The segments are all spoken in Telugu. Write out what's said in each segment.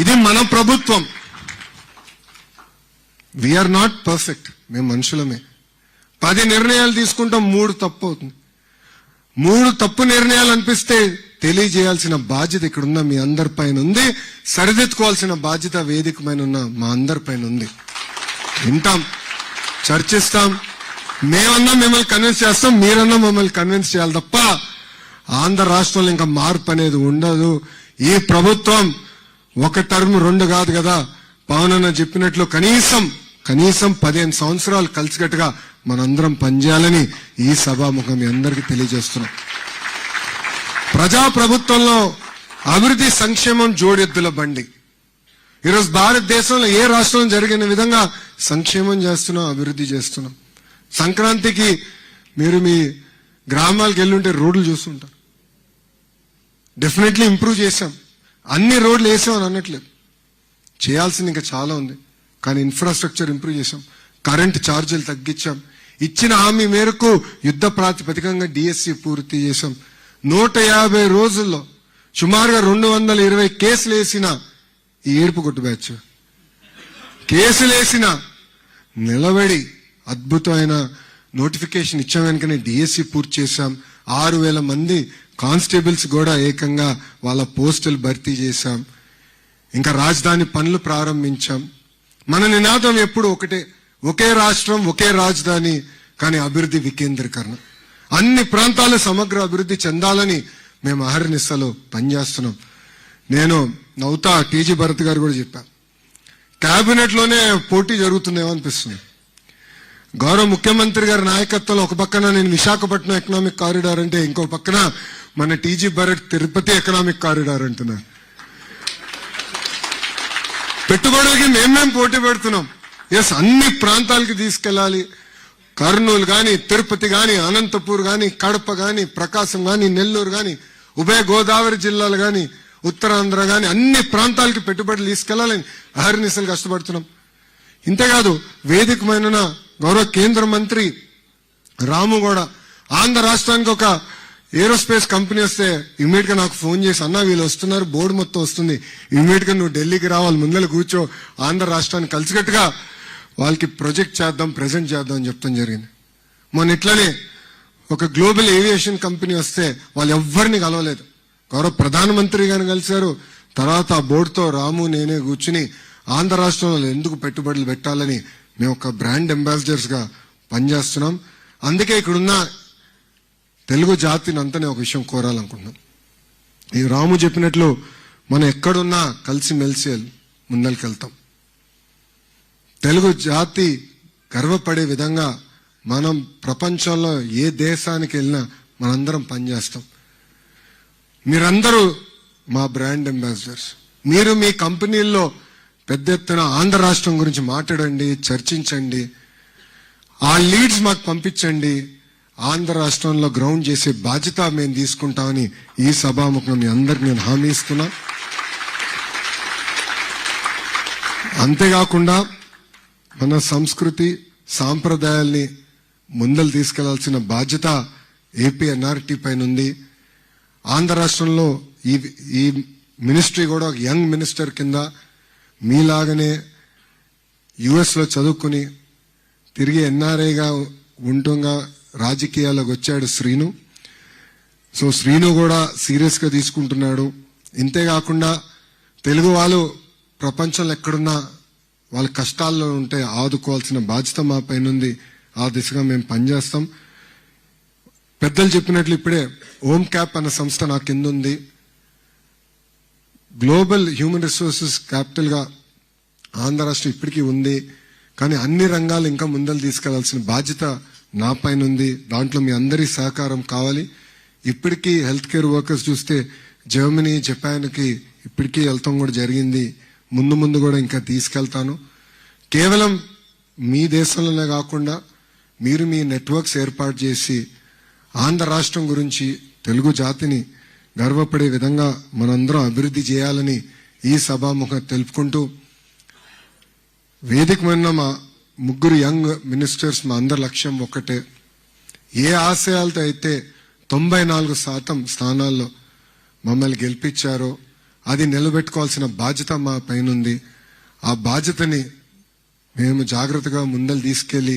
ఇది మన ప్రభుత్వం. వీఆర్ నాట్ పర్ఫెక్ట్, మేము మనుషులమే. 10 నిర్ణయాలు తీసుకుంటాం, 3 తప్పు అవుతుంది. 3 తప్పు నిర్ణయాలు అనిపిస్తే తెలియజేయాల్సిన బాధ్యత ఇక్కడున్న మీ అందరిపైన ఉంది. సరిదిద్దుకోవాల్సిన బాధ్యత వేదిక పైన ఉన్న మా అందరిపైన ఉంది. వింటాం, చర్చిస్తాం. మేమన్నా మిమ్మల్ని కన్విన్స్ చేస్తాం, మీరన్నా మమ్మల్ని కన్విన్స్ చేయాలి తప్ప ఆంధ్ర రాష్ట్రంలో ఇంకా మార్పు అనేది ఉండదు. ఈ ప్రభుత్వం 1 టర్మ్ 2 కాదు కదా. పవన్ అన్న చెప్పినట్లు కనీసం 15 సంవత్సరాలు కలిసికట్టుగా మనందరం పనిచేయాలని ఈ సభాముఖం మీ అందరికీ తెలియజేస్తున్నాం. ప్రజాప్రభుత్వంలో అభివృద్ధి సంక్షేమం జోడెద్దుల బండి. ఈరోజు భారతదేశంలో ఏ రాష్ట్రం జరిగిన విధంగా సంక్షేమం చేస్తున్నాం, అభివృద్ధి చేస్తున్నాం. సంక్రాంతికి మీరు మీ గ్రామాలకు వెళ్ళుంటే రోడ్లు చూస్తుంటారు. డెఫినెట్లీ ఇంప్రూవ్ చేశాం. అన్ని రోడ్లు వేసామని అనట్లేదు, చేయాల్సింది ఇంకా చాలా ఉంది. కానీ ఇన్ఫ్రాస్ట్రక్చర్ ఇంప్రూవ్ చేశాం, కరెంట్ ఛార్జీలు తగ్గించాం, ఇచ్చిన హామీ మేరకు యుద్ధ ప్రాతిపదికంగా డిఎస్సి పూర్తి చేశాం. 150 రోజుల్లో సుమారుగా 220 కేసులు వేసిన ఈ ఏడుపు కొట్టు బ్యాచ్ కేసులు వేసిన నిలబడి అద్భుతమైన నోటిఫికేషన్ ఇచ్చాం. వెనుకనే డిఎస్సి పూర్తి చేశాం. 6,000 మంది కానిస్టేబుల్స్ కూడా ఏకంగా వాళ్ళ పోస్టులు భర్తీ చేశాం. ఇంకా రాజధాని పనులు ప్రారంభించాం. మన నినాదం ఎప్పుడు ఒకటే, ఒకే రాష్ట్రం ఒకే రాజధాని, కానీ అభివృద్ధి వికేంద్రీకరణ. అన్ని ప్రాంతాలు సమగ్ర అభివృద్ధి చెందాలని మేము అహర్నిశలు పనిచేస్తున్నాం. నేను నవ్వుతా, టీజీ భరత్ గారు కూడా చెప్పారు, కేబినెట్ లోనే పోటీ జరుగుతుందేమో అనిపిస్తుంది. గౌరవ ముఖ్యమంత్రి గారి నాయకత్వంలో ఒక పక్కన నేను విశాఖపట్నం ఎకనామిక్ కారిడార్ అంటే, ఇంకో పక్కన మన TG Bharat Tirupati economic corridor అంటున్నారు. పెట్టుబడులకి మేమేం పోటీ పెడుతున్నాం. ఎస్, అన్ని ప్రాంతాలకి తీసుకెళ్లాలి. కర్నూలు గాని, తిరుపతి గాని, అనంతపూర్ గాని, కడప గాని, ప్రకాశం గాని, నెల్లూరు గాని, ఉభయ గోదావరి జిల్లాలు గాని, ఉత్తరాంధ్ర గాని, అన్ని ప్రాంతాలకి పెట్టుబడులు తీసుకెళ్లాలని అహర్నిశలు కష్టపడుతున్నాం. ఇంతేకాదు, వేదికమైన గౌరవ కేంద్ర మంత్రి రాము కూడా ఆంధ్ర రాష్ట్రానికి ఒక ఏరోస్పేస్ కంపెనీ వస్తే ఇమ్మీడియట్ గా నాకు ఫోన్ చేసి, అన్నా వీళ్ళు వస్తున్నారు, బోర్డు మొత్తం వస్తుంది, ఇమ్మీడియట్ గా నువ్వు ఢిల్లీకి రావాలి, ముందర కూర్చో, ఆంధ్ర రాష్ట్రాన్ని కలిసికట్టుగా వాళ్ళకి ప్రొజెక్ట్ చేద్దాం, ప్రెజెంట్ చేద్దాం అని చెప్తాం జరిగింది. మొన్న ఇట్లనే ఒక గ్లోబల్ ఏవియేషన్ కంపెనీ వస్తే వాళ్ళు ఎవ్వరిని కలవలేదు, గౌరవ ప్రధానమంత్రి గారిని కలిశారు. తర్వాత ఆ బోర్డుతో రాము నేనే కూర్చుని ఆంధ్ర రాష్ట్రంలో ఎందుకు పెట్టుబడులు పెట్టాలని మేము ఒక బ్రాండ్ అంబాసిడర్స్ గా పనిచేస్తున్నాం. అందుకే ఇక్కడున్న తెలుగు జాతిని అంతా ఒక విషయం కోరాలనుకుంటున్నాం. ఈ రాము చెప్పినట్లు మనం ఎక్కడున్నా కలిసిమెలిసి ముందరికెళ్తాం. తెలుగు జాతి గర్వపడే విధంగా మనం ప్రపంచంలో ఏ దేశానికి వెళ్ళినా మనందరం పనిచేస్తాం. మీరందరూ మా బ్రాండ్ అంబాసిడర్స్. మీరు మీ కంపెనీల్లో పెద్ద ఎత్తున ఆంధ్ర రాష్ట్రం గురించి మాట్లాడండి, చర్చించండి, ఆ లీడ్స్ మాకు పంపించండి. ఆంధ్ర రాష్ట్రంలో గ్రౌండ్ చేసే బాధ్యత మేము తీసుకుంటామని ఈ సభాముఖం మీ అందరికి నేను హామీ ఇస్తున్నా. అంతేకాకుండా మన సంస్కృతి సాంప్రదాయాల్ని ముందలు తీసుకెళ్లాల్సిన బాధ్యత ఏపీ ఎన్ఆర్టీ పైన ఉంది. ఆంధ్ర రాష్ట్రంలో ఈ మినిస్ట్రీ కూడా ఒక యంగ్ మినిస్టర్ కింద మీలాగనే యుఎస్ లో చదువుకుని తిరిగి ఎన్ఆర్ఐగా ఉంటుంగా రాజకీయాల్లోకి వచ్చాడు శ్రీను. సో శ్రీను కూడా సీరియస్ గా తీసుకుంటున్నాడు. ఇంతేకాకుండా తెలుగు వాళ్ళు ప్రపంచంలో ఎక్కడున్నా వాళ్ళ కష్టాల్లో ఉంటే ఆదుకోవాల్సిన బాధ్యత మా పైన ఉంది. ఆ దిశగా మేము పనిచేస్తాం. పెద్దలు చెప్పినట్లు ఇప్పుడే ఓమ్ క్యాప్ అన్న సంస్థ నా కింద ఉంది. గ్లోబల్ హ్యూమన్ రిసోర్సెస్ క్యాపిటల్ గా ఆంధ్ర రాష్ట్రం ఇప్పటికీ ఉంది. కానీ అన్ని రంగాలు ఇంకా ముందలు తీసుకెళ్లాల్సిన బాధ్యత నా పైన ఉంది. దాంట్లో మీ అందరి సహకారం కావాలి. ఇప్పటికీ హెల్త్ కేర్ వర్కర్స్ చూస్తే జర్మనీ, జపాన్కి ఇప్పటికీ వెళ్తాం కూడా జరిగింది. ముందు ముందు కూడా ఇంకా తీసుకెళ్తాను. కేవలం మీ దేశంలోనే కాకుండా మీరు మీ నెట్వర్క్స్ ఏర్పాటు చేసి ఆంధ్ర రాష్ట్రం గురించి, తెలుగు జాతిని గర్వపడే విధంగా మనందరం అభివృద్ధి చేయాలని ఈ సభాముఖం తెలుపుకుంటూ, వేదికమైన మా ముగ్గురు యంగ్ మినిస్టర్స్ మా అందరి లక్ష్యం ఒక్కటే. ఏ ఆశయాలతో అయితే 94% స్థానాల్లో మమ్మల్ని గెలిపించారో అది నిలబెట్టుకోవాల్సిన బాధ్యత మా పైన ఉంది. ఆ బాధ్యతని మేము జాగ్రత్తగా ముందలు తీసుకెళ్లి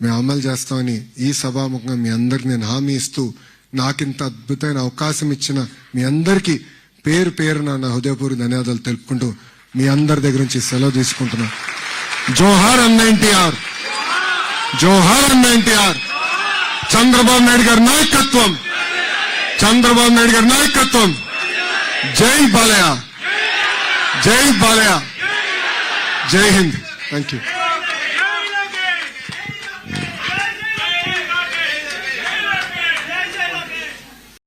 మేము అమలు చేస్తామని ఈ సభాముఖంగా మీ అందరికి నేను హామీ ఇస్తూ, నాకింత అద్భుతమైన అవకాశం ఇచ్చిన మీ అందరికీ పేరు పేరున నా హృదయపూర్వక ధన్యవాదాలు తెలుపుకుంటూ మీ అందరి దగ్గర నుంచి సెలవు తీసుకుంటున్నా. జోహార్ అన్న ఎన్టీఆర్, జోహార్ అన్న ఎన్టీఆర్. చంద్రబాబు నాయుడు గారి నాయకత్వం, చంద్రబాబు నాయుడు గారి నాయకత్వం. జై బాలయ్య, జై బాలయ్య, జై హింద్. Thank you.